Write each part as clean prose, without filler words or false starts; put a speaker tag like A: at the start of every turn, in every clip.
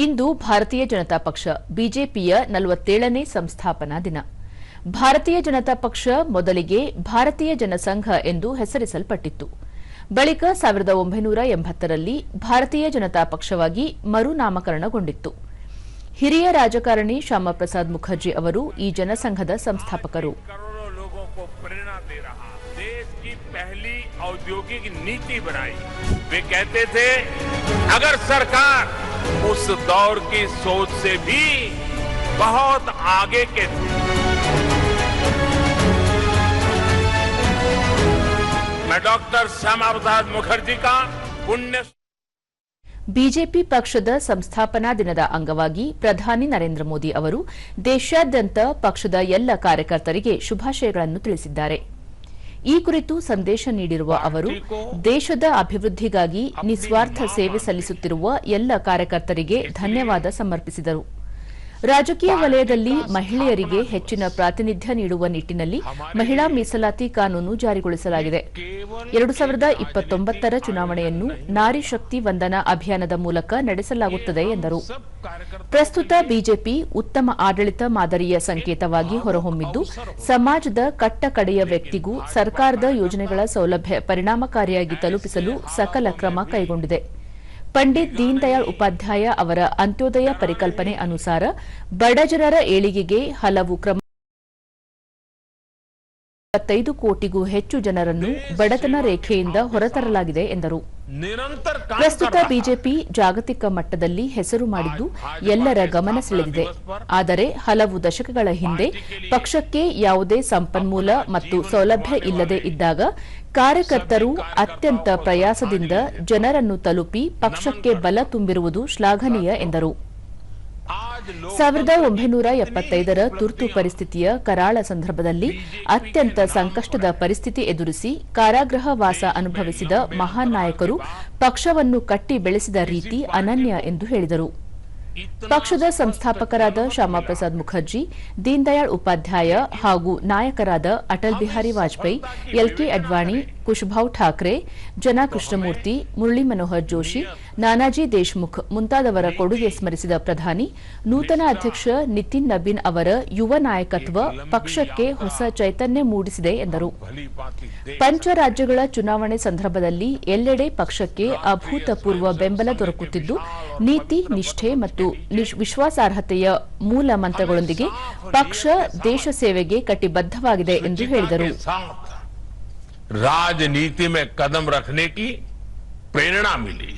A: ಇಂದು ಭಾರತೀಯ ಜನತಾ ಪಕ್ಷ ಬಿಜೆಪಿಯ 47ನೇ ಸಂಸ್ಥಾಪನಾ ದಿನ. ಭಾರತೀಯ ಜನತಾ ಪಕ್ಷ ಮೊದಲಿಗೆ ಭಾರತೀಯ ಜನಸಂಘ ಎಂದು ಹೆಸರಿಸಲ್ಪಟ್ಟಿತ್ತು. ಬಳಿಕ 1980ರಲ್ಲಿ ಭಾರತೀಯ ಜನತಾ ಪಕ್ಷವಾಗಿ ಮರುನಾಮಕರಣಗೊಂಡಿತ್ತು. ಹಿರಿಯ ರಾಜಕಾರಣಿ ಶ್ಯಾಮ ಪ್ರಸಾದ್ ಮುಖರ್ಜಿ ಅವರು ಈ ಜನಸಂಘದ ಸಂಸ್ಥಾಪಕರು.
B: पहली औद्योगिक नीति बनाई। वे कहते थे अगर सरकार उस दौर की सोच से भी बहुत आगे के थे। मैं डॉक्टर श्यामा प्रसाद मुखर्जी का पुण्य
A: ಬಿಜೆಪಿ ಪಕ್ಷದ ಸಂಸ್ಥಾಪನಾ ದಿನದ ಅಂಗವಾಗಿ ಪ್ರಧಾನಿ ನರೇಂದ್ರ ಮೋದಿ ಅವರು ದೇಶಾದ್ಯಂತ ಪಕ್ಷದ ಎಲ್ಲ ಕಾರ್ಯಕರ್ತರಿಗೆ ಶುಭಾಶಯಗಳನ್ನು ತಿಳಿಸಿದ್ದಾರೆ. ಈ ಕುರಿತು ಸಂದೇಶ ನೀಡಿರುವ ಅವರು ದೇಶದ ಅಭಿವೃದ್ಧಿಗಾಗಿ ನಿಸ್ವಾರ್ಥ ಸೇವೆ ಸಲ್ಲಿಸುತ್ತಿರುವ ಎಲ್ಲ ಕಾರ್ಯಕರ್ತರಿಗೆ ಧನ್ಯವಾದ ಸಮರ್ಪಿಸಿದರು. ರಾಜಕೀಯ ವಲಯದಲ್ಲಿ ಮಹಿಳೆಯರಿಗೆ ಹೆಚ್ಚಿನ ಪ್ರಾತಿನಿಧ್ಯ ನೀಡುವ ನಿಟ್ಟಿನಲ್ಲಿ ಮಹಿಳಾ ಮೀಸಲಾತಿ ಕಾನೂನು ಜಾರಿಗೊಳಿಸಲಾಗಿದೆ. 2029ರ ಚುನಾವಣೆಯನ್ನು ನಾರಿ ಶಕ್ತಿ ವಂದನಾ ಅಭಿಯಾನದ ಮೂಲಕ ನಡೆಸಲಾಗುತ್ತದೆ ಎಂದರು. ಪ್ರಸ್ತುತ ಬಿಜೆಪಿ ಉತ್ತಮ ಆಡಳಿತ ಮಾದರಿಯ ಸಂಕೇತವಾಗಿ ಹೊರಹೊಮ್ಮಿದ್ದು, ಸಮಾಜದ ಕಟ್ಟಕಡೆಯ ವ್ಯಕ್ತಿಗೂ ಸರ್ಕಾರದ ಯೋಜನೆಗಳ ಸೌಲಭ್ಯ ಪರಿಣಾಮಕಾರಿಯಾಗಿ ತಲುಪಿಸಲು ಸಕಲ ಕ್ರಮ ಕೈಗೊಂಡಿದೆ. ಪಂಡಿತ್ ದೀನ್ ದಯಾಳ್ ಉಪಾಧ್ಯಾಯ ಅವರ ಅಂತ್ಯೋದಯ ಪರಿಕಲ್ಪನೆ ಅನುಸಾರ ಬಡಜನರ ಏಳಿಗೆಗೆ ಹಲವು ಕ್ರಮ 25 ಕೋಟಿಗೂ ಹೆಚ್ಚು ಜನರನ್ನು ಬಡತನ ರೇಖೆಯಿಂದ ಹೊರತರಲಾಗಿದೆ ಎಂದರು. ಪ್ರಸ್ತುತ ಬಿಜೆಪಿ ಜಾಗತಿಕ ಮಟ್ಟದಲ್ಲಿ ಹೆಸರು ಮಾಡಿದ್ದು ಎಲ್ಲರ ಗಮನ ಸೆಳೆದಿದೆ. ಆದರೆ ಹಲವು ದಶಕಗಳ ಹಿಂದೆ ಪಕ್ಷಕ್ಕೆ ಯಾವುದೇ ಸಂಪನ್ಮೂಲ ಮತ್ತು ಸೌಲಭ್ಯ ಇಲ್ಲದೆ ಇದ್ದಾಗ ಕಾರ್ಯಕರ್ತರು ಅತ್ಯಂತ ಪ್ರಯಾಸದಿಂದ ಜನರನ್ನು ತಲುಪಿ ಪಕ್ಷಕ್ಕೆ ಬಲ ತುಂಬಿರುವುದು ಶ್ಲಾಘನೀಯ ಎಂದರು. 1975ರ ತುರ್ತು ಪರಿಸ್ಥಿತಿಯ ಕರಾಳ ಸಂದರ್ಭದಲ್ಲಿ ಅತ್ಯಂತ ಸಂಕಷ್ಟದ ಪರಿಸ್ಥಿತಿ ಎದುರಿಸಿ ಕಾರಾಗೃಹ ವಾಸ ಅನುಭವಿಸಿದ ಮಹಾನ್ ನಾಯಕರು ಪಕ್ಷವನ್ನು ಕಟ್ಟಿ ಬೆಳೆಸಿದ ರೀತಿ ಅನನ್ಯ ಎಂದು ಹೇಳಿದರು. ಪಕ್ಷದ ಸಂಸ್ಥಾಪಕರಾದ ಶ್ಯಾಮ ಪ್ರಸಾದ್ ಮುಖರ್ಜಿ, ದೀನ್ ದಯಾಳ್ ಉಪಾಧ್ಯಾಯ ಹಾಗೂ ನಾಯಕರಾದ ಅಟಲ್ ಬಿಹಾರಿ ವಾಜಪೇಯಿ, ಎಲ್ಕೆ ಅಡ್ವಾಣಿ, ಕುಶಭಾವ್ ಠಾಕ್ರೆ, ಜನ ಕೃಷ್ಣಮೂರ್ತಿ, ಮುರಳಿ ಮನೋಹರ್ ಜೋಶಿ, ನಾನಾಜಿ ದೇಶ್ಮುಖ್ ಮುಂತಾದವರ ಕೊಡುಗೆ ಸ್ಮರಿಸಿದ ಪ್ರಧಾನಿ, ನೂತನ ಅಧ್ಯಕ್ಷ ನಿತಿನ್ ನಬೀನ್ ಅವರ ಯುವ ನಾಯಕತ್ವ ಪಕ್ಷಕ್ಕೆ ಹೊಸ ಚೈತನ್ಯ ಮೂಡಿಸಿದೆ ಎಂದರು. ಪಂಚ ರಾಜ್ಯಗಳ ಚುನಾವಣೆ ಸಂದರ್ಭದಲ್ಲಿ ಎಲ್ಲೆಡೆ ಪಕ್ಷಕ್ಕೆ ಅಭೂತಪೂರ್ವ ಬೆಂಬಲ ದೊರಕುತ್ತಿದ್ದು, ನೀತಿ, ನಿಷ್ಠೆ ಮತ್ತು ವಿಶ್ವಾಸಾರ್ಹತೆಯ ಮೂಲ ಮಂತ್ರಗಳೊಂದಿಗೆ ಪಕ್ಷ ದೇಶ ಸೇವೆಗೆ ಕಟಿಬದ್ಧವಾಗಿದೆ ಎಂದು ಹೇಳಿದರು.
B: राजनीति में कदम रखने की प्रेरणा मिली।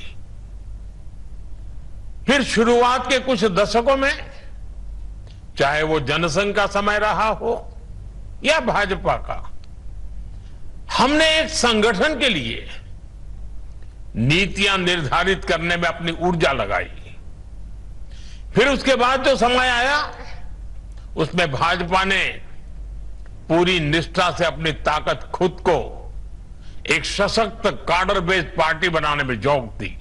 B: फिर शुरुआत के कुछ दशकों में चाहे वो जनसंघ का समय रहा हो या भाजपा का, हमने एक संगठन के लिए नीतियां निर्धारित करने में अपनी ऊर्जा लगाई। फिर उसके बाद जो समय आया उसमें भाजपा ने पूरी निष्ठा से अपनी ताकत खुद को एक सशक्त कार्डर बेस्ड पार्टी बनाने में झोंक दी।